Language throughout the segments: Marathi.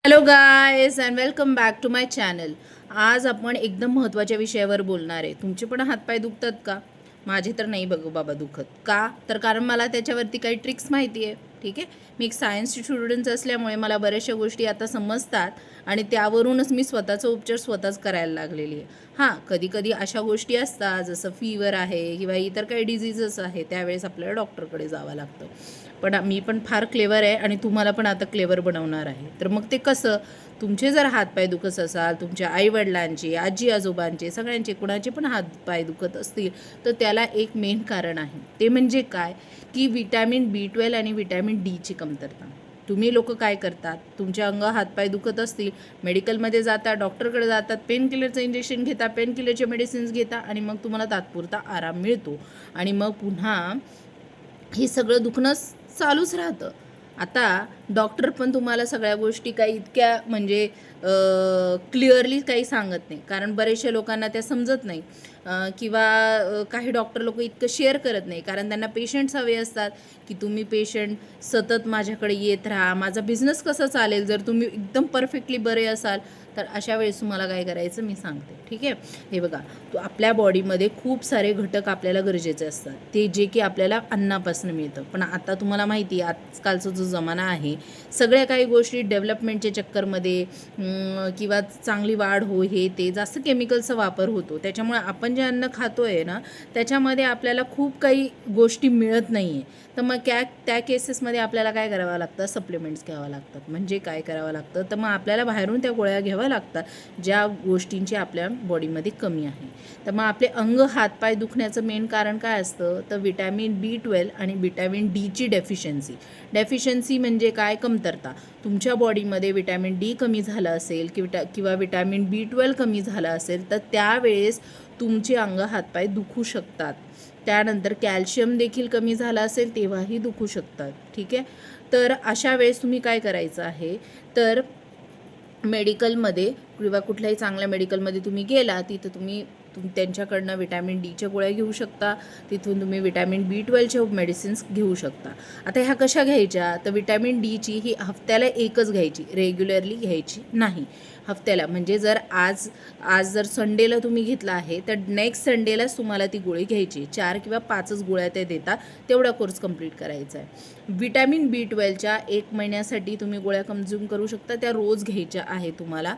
Hello guys and welcome back to my channel. आज आपण एकदम महत्त्वाच्या विषयावर बोलणार आहे. तुमचे पण हातपाय दुखतात का? माझे तर नाही बघू बाबा दुखत. का तर कारण मला त्याच्यावरती काही ट्रिक्स माहिती आहे. ठीक आहे, मी एक सायन्सची स्टुडंट असल्यामुळे मला बऱ्याचशा गोष्टी आता समजतात आणि त्यावरूनच मी स्वतःचा उपचार स्वतःच करायला लागलेली आहे. हां, कधी कधी अशा गोष्टी असतात जसं फीवर आहे किंवा इतर काही डिझीजेस आहे, त्यावेळेस आपल्याला डॉक्टरकडे जावं लागतं. पण मी पण फार क्लेवर आहे आणि तुम्हाला पण आता क्लेवर बनवणार आहे. तर मग ते कसं, तुमचे जर हातपाय दुखत असाल, तुमच्या आईवडिलांचे, आजी आजोबांचे, सगळ्यांचे कुणाचे पण हातपाय दुखत असतील, तर त्याला एक मेन कारण आहे. ते म्हणजे काय, की विटॅमिन B12 आणि विटॅमिन डीची कमतरता. तुम्ही लोक काय करतात, तुमचे अंग हातपाय दुखत असतील, मेडिकलमध्ये जाता, डॉक्टरकडे जातात, पेन किलरचं इंजेक्शन घेता, पेन किलरचे मेडिसिन्स घेता आणि मग तुम्हाला तात्पुरता आराम मिळतो आणि मग पुन्हा हे सगळं दुखणं चालूच राहतं. आता डॉक्टर पण तुम्हाला सगळ्या गोष्टी काही इतक्या म्हणजे क्लिअरली काही सांगत नाही, कारण बरेचशा लोकांना त्या समजत नाही. किंवा काही डॉक्टर लोक इतकं शेअर करत नाही, कारण त्यांना पेशंट्स हवे असतात, की तुम्ही पेशंट सतत माझ्याकडे येत राहा, माझा बिझनेस कसा चालेल जर तुम्ही एकदम परफेक्टली बरे असाल. तर अशा वेळेस तुम्हाला काय करायचं मी सांगते. ठीक आहे, हे बघा, आपल्या बॉडीमध्ये खूप सारे घटक आपल्याला गरजेचे असतात, ते जे की आपल्याला अन्नापासून मिळतं. पण आता तुम्हाला माहिती आहे, आजकालचा जो जमाना आहे, सगळ्या काही गोष्टी डेव्हलपमेंटच्या चक्करमध्ये किंवा चांगली वाढ हो, हे ते जास्त केमिकलचा वापर होतो. त्याच्यामुळे आपण जे अन्न खातो आहे ना, त्याच्यामध्ये आपल्याला खूप काही गोष्टी मिळत नाही आहे. तर मग त्या केसेसमध्ये आपल्याला काय करावं लागतं, सप्लिमेंट्स घ्यावं लागतात. म्हणजे काय करावं लागतं, तर मग आपल्याला बाहेरून त्या गोळ्या घ्याव्या लागतात, ज्या गोष्टींची आपल्या बॉडीमध्ये कमी आहे. तर मग आपले अंग हातपाय दुखण्याचं मेन कारण काय असतं, तर विटॅमिन B12 आणि विटॅमिन डीची डेफिशियन्सी म्हणजे काय, कमतरता. तुमच्या बॉडीमध्ये विटॅमिन डी कमी झालं असेल किंवा विटॅमिन B12 कमी झालं असेल, तर त्यावेळेस तुमचे अंग हातपाय दुखू शकतात. त्यानंतर कॅल्शियम देखील कमी झालं असेल तेव्हाही दुखू शकतात. ठीक आहे, तर अशा वेळेस तुम्ही काय करायचं आहे, तर मेडिकलमध्ये किंवा कुठल्याही चांगल्या मेडिकलमध्ये तुम्ही गेला, तिथं तुम्ही त्यांच्याकडनं विटॅमिन डीच्या गोळ्या घेऊ शकता. तिथून तुम्ही विटॅमिन B12चे मेडिसिन्स घेऊ शकता. आता ह्या कशा घ्यायच्या, तर विटॅमिन डीची ही हफ्त्याला एकच घ्यायची, रेग्युलरली घ्यायची नाही. हफ्त्याला म्हणजे जर आज जर संडेला तुम्ही घेतला आहे, तर नेक्स्ट संडेलाच तुम्हाला ती गोळी घ्यायची. 4 किंवा 5च गोळ्या ते देतात, तेवढा कोर्स कंप्लीट करायचा आहे. विटॅमिन B12च्या 1 महिन्यासाठी तुम्ही गोळ्या कन्झ्युम करू शकता, त्या रोज घ्यायच्या आहे तुम्हाला.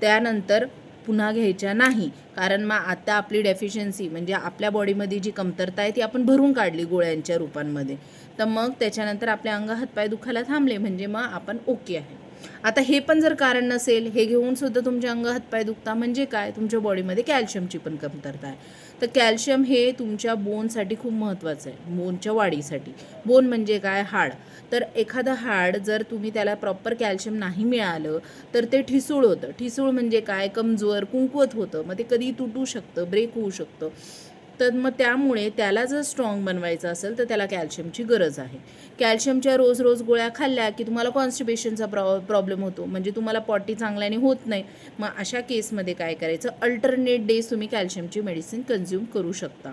त्यानंतर पुन्हा घ्यायच्या नाही, कारण मग आता आपली डेफिशियन्सी म्हणजे आपल्या बॉडीमध्ये जी कमतरता आहे ती आपण भरून काढली गोळ्यांच्या रूपांमध्ये. तर मग त्याच्यानंतर आपले अंग हातपाय दुखायला थांबले म्हणजे मग आपण ओके आहे. आता हे पण जर कारण नसेल, हे घेऊन सुद्धा तुमचे अंग हातपाय दुखता म्हणजे काय, तुमच्या बॉडीमध्ये कॅल्शियमची पण कमतरता आहे. तर कॅल्शियम हे तुमच्या बोनसाठी खूप महत्त्वाचं आहे, बोनच्या वाढीसाठी. बोन म्हणजे काय, हाड. तर एखादं हाड जर तुम्ही त्याला प्रॉपर कॅल्शियम नाही मिळालं, तर ते ठिसूळ होतं. ठिसूळ म्हणजे काय, कमजोर, कुंकवत होतं. मग ते कधी तुटू शकतं, ब्रेक होऊ शकतं. तर मग त्यामुळे त्याला जर स्ट्रॉंग बनवायचं असेल, तर त्याला कॅल्शियमची गरज आहे. कॅल्शियमच्या रोज रोज गोळ्या खाल्ल्या की तुम्हाला कॉन्स्टिपेशनचा प्रॉब्लेम होतो, म्हणजे तुम्हाला पॉटी चांगल्याने होत नाही. मग अशा केसमध्ये काय करायचं, अल्टरनेट डेज तुम्ही कॅल्शियमची मेडिसिन कन्झ्युम करू शकता.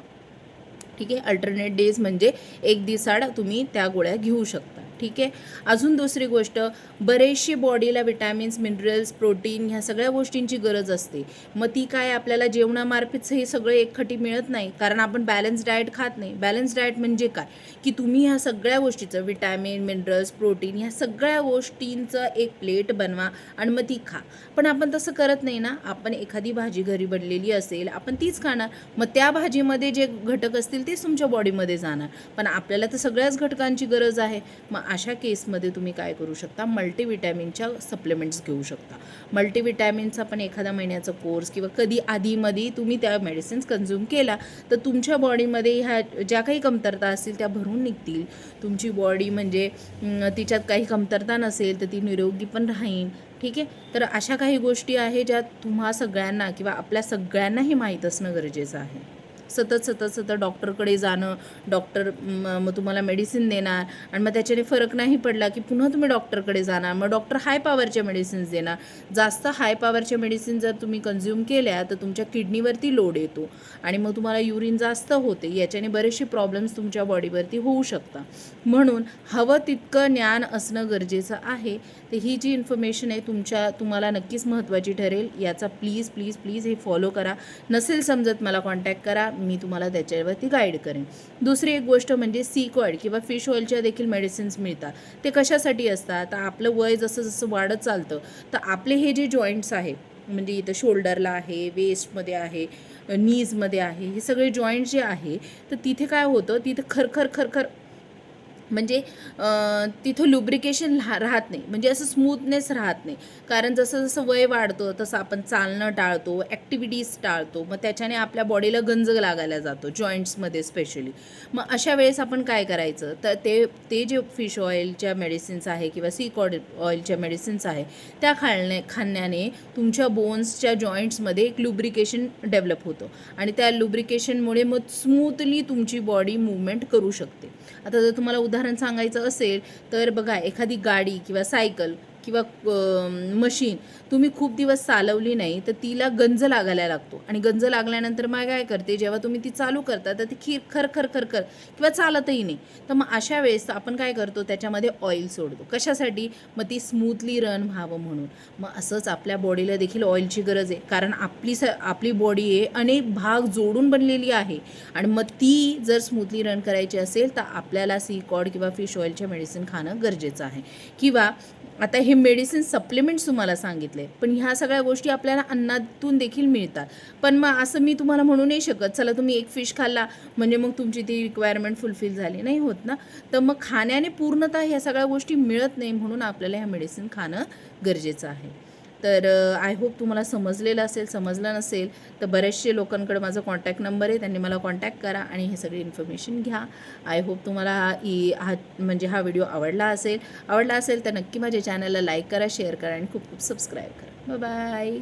ठीक आहे, अल्टरनेट डेज म्हणजे एक दिवसाआड तुम्ही त्या गोळ्या घेऊ शकता. ठीक आहे, अजून दुसरी गोष्ट, बरेचशी बॉडीला विटॅमिन्स, मिनरल्स, प्रोटीन ह्या सगळ्या गोष्टींची गरज असते. मग ती काय आपल्याला जेवणामार्फत हे सगळं एकखटी मिळत नाही, कारण आपण बॅलन्स डाएट खात नाही. बॅलन्स डाएट म्हणजे काय, की तुम्ही ह्या सगळ्या गोष्टीचं विटॅमिन, मिनरल्स, प्रोटीन ह्या सगळ्या गोष्टींचं एक प्लेट बनवा आणि मग ती खा. पण आपण तसं करत नाही ना. आपण एखादी भाजी घरी बनलेली असेल, आपण तीच खाणार. मग त्या भाजीमध्ये जे घटक असतील तेच तुमच्या बॉडीमध्ये जाणार, पण आपल्याला तर सगळ्याच घटकांची गरज आहे. मग अशा केसमध्ये तुम्ही काय करू शकता, मल्टीविटॅमिनच्या सप्लिमेंट्स घेऊ शकता. मल्टीविटॅमिनचा पण एखादा महिन्याचा कोर्स किंवा कधी आधीमध्ये तुम्ही त्या मेडिसिन्स कन्झ्युम केला, तर तुमच्या बॉडीमध्ये ह्या ज्या काही कमतरता असतील त्या भरून निघतील. तुमची बॉडी म्हणजे तिच्यात काही कमतरता नसेल तर ती निरोगी पण राहील. ठीक आहे, तर अशा काही गोष्टी आहे ज्या तुम्हा सगळ्यांना किंवा आपल्या सगळ्यांनाही माहीत असणं गरजेचं आहे. सतत डॉक्टरकडे जाणं, डॉक्टर मग तुम्हाला मेडिसिन देणार आणि मग त्याच्याने फरक नाही पडला की पुन्हा तुम्ही डॉक्टरकडे जाणार, मग डॉक्टर हाय पॉवरच्या मेडिसिन्स देणार. जास्त हाय पॉवरच्या मेडिसिन जर तुम्ही कन्झ्युम केल्या तर तुमच्या किडनीवरती लोड येतो आणि मग तुम्हाला युरिन जास्त होते. याच्याने बरेचसे प्रॉब्लेम्स तुमच्या बॉडीवरती होऊ शकतात. म्हणून हवं तितकं ज्ञान असणं गरजेचं आहे. तर ही जी इन्फॉर्मेशन आहे तुम्हाला नक्कीच महत्त्वाची ठरेल. याचा प्लीज प्लीज प्लीज हे फॉलो करा. नसेल समजत मला कॉन्टॅक्ट करा, मी तुम्हाला त्याच्यावरती गाईड करेन. दुसरी एक गोष्ट म्हणजे सीक्वाईड किंवा फिश ऑइलच्या देखील मेडिसिन्स मिळतात. ते कशासाठी असतात? तर आपलं वय जसं जसं वाढत चालतं तर आपले हे जे जॉईंट्स आहे, म्हणजे इथं शोल्डरला आहे, वेस्टमध्ये आहे, नीजमध्ये आहे, हे सगळे जॉईंट जे आहे तर तिथे काय होतं, तिथे खरखर खरखर म्हणजे तिथं लुब्रिकेशन राहत नाही, म्हणजे असं स्मूथनेस राहत नाही. कारण जसं जसं वय वाढतं तसं आपण चालणं टाळतो, ॲक्टिव्हिटीज टाळतो, मग त्याच्याने आपल्या बॉडीला गंज लागायला जातो, जॉईंट्समध्ये स्पेशली. मग अशा वेळेस आपण काय करायचं, तर ते जे फिश ऑइलच्या मेडिसिन्स आहे किंवा सीकॉड ऑइलच्या मेडिसिन्स आहे त्या खाण्याने तुमच्या बोन्सच्या जॉईंट्समध्ये एक लुब्रिकेशन डेव्हलप होतं आणि त्या लुब्रिकेशनमुळे मग स्मूथली तुमची बॉडी मूवमेंट करू शकते. आता जर तुम्हाला उदाहरण सांगायचं असेल तर बघा, एखादी गाडी किंवा सायकल किंवा मशीन तुम्ही खूप दिवस चालवली नाही तर तिला गंज लागायला लागतो आणि गंज लागल्यानंतर मग काय करते, जेव्हा तुम्ही ती चालू करता तर ती खरखर खरखर किंवा चालतही नाही. तर मग अशा वेळेस आपण काय करतो, त्याच्यामध्ये ऑइल सोडतो. कशासाठी? मग ती स्मूथली रन व्हावं म्हणून. मग असंच आपल्या बॉडीला देखील ऑइलची गरज आहे, कारण आपली बॉडी आहे अनेक भाग जोडून बनलेली आहे आणि मग ती जर स्मूथली रन करायची असेल तर आपल्याला सीकॉड किंवा फिश ऑइलच्या मेडिसिन खाणं गरजेचं आहे. किंवा आता हे मेडिसिन सप्लिमेंट्स तुम्हाला सांगितले, पण ह्या सगळ्या गोष्टी आपल्याला अन्नातून देखील मिळतात. पण मग असं मी तुम्हाला म्हणू नाही शकत, चला तुम्ही एक फिश खाल्ला म्हणजे मग तुमची ती रिक्वायरमेंट फुलफिल झाली, नाही होत ना. तर मग खाण्याने पूर्णतः ह्या सगळ्या गोष्टी मिळत नाही, म्हणून आपल्याला ह्या मेडिसिन खाणं गरजेचं आहे. तर आय होप तुम्हाला समजलेलं असेल. समजलं नसेल तर बरेचसे लोकांकडे माझा कॉन्टॅक्ट नंबर आहे, त्यांनी मला कॉन्टॅक्ट करा आणि हे सगळी इन्फॉर्मेशन घ्या. आय होप तुम्हाला हा व्हिडिओ आवडला असेल तर नक्की माझ्या चॅनलला लाईक करा, शेअर करा आणि खूप खूप सबस्क्राईब करा. बाय.